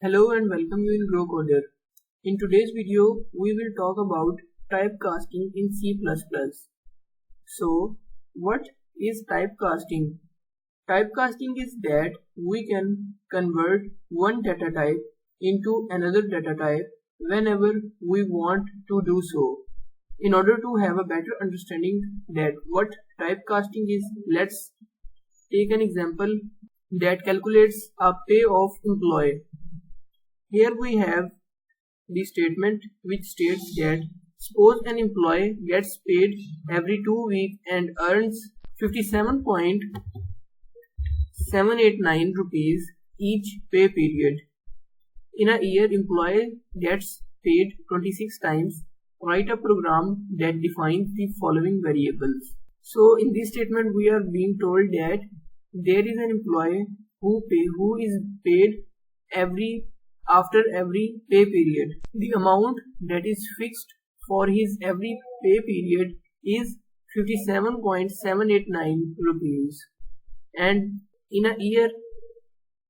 Hello and welcome you in GrowCoder. In today's video, we will talk about typecasting in C++. So, what is typecasting? Typecasting is that we can convert one data type into another data type whenever we want to do so. In order to have a better understanding that what typecasting is, let's take an example that calculates a pay of employee. Here we have the statement which states that suppose an employee gets paid every 2 weeks and earns 57.789 rupees each pay period. In a year, employee gets paid 26 times. Write a program that defines the following variables. So in this statement we are being told that there is an employee who is paid after every pay period. The amount that is fixed for his every pay period is 57.789 rupees, and in a year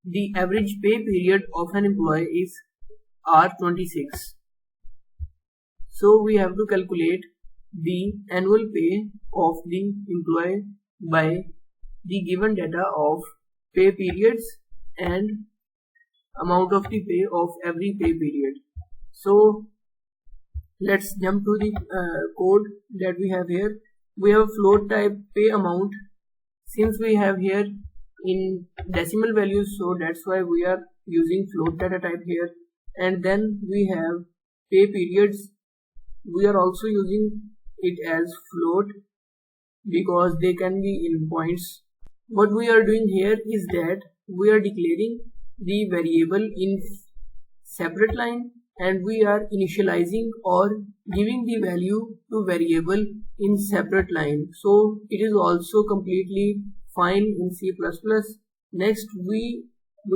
the average pay period of an employee is R26. So we have to calculate the annual pay of the employee by the given data of pay periods and amount of the pay of every pay period. So let's jump to the code that we have here. We have float type pay amount. Since we have here in decimal values, so that's why we are using float data type here. And then we have pay periods. We are also using it as float because they can be in points. What we are doing here is that we are declaring the variable in separate line and we are initializing or giving the value to variable in separate line. So it is also completely fine in C++. Next we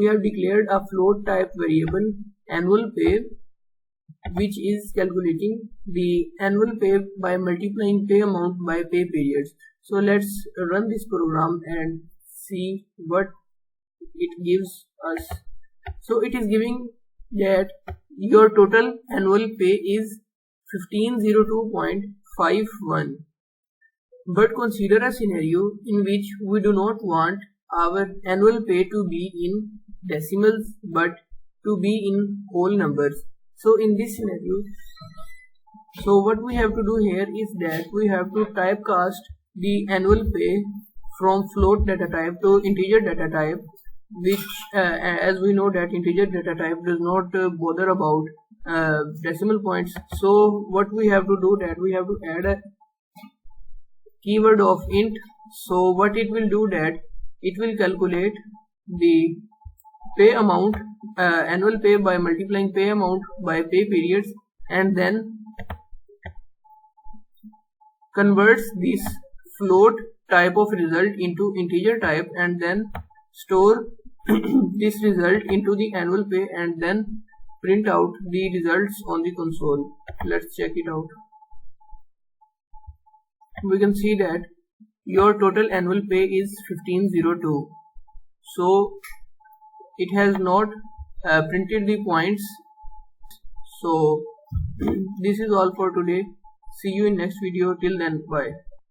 have declared a float type variable annual pay, which is calculating the annual pay by multiplying pay amount by pay periods. So let's run this program and see what it gives us. So it is giving that your total annual pay is 1502.51. But consider a scenario in which we do not want our annual pay to be in decimals but to be in whole numbers. So in this scenario, so what we have to do here is that we have to typecast the annual pay from float data type to integer data type, which as we know that integer data type does not bother about decimal points. So what we have to do that we have to add a keyword of int. So what it will do that it will calculate the pay amount, annual pay by multiplying pay amount by pay periods, and then converts this float type of result into integer type and then store this result into the annual pay and then print out the results on the console. Let's check it out. We can see that your total annual pay is 1502. So it has not printed the points. So this is all for today. See you in next video. Till then, bye.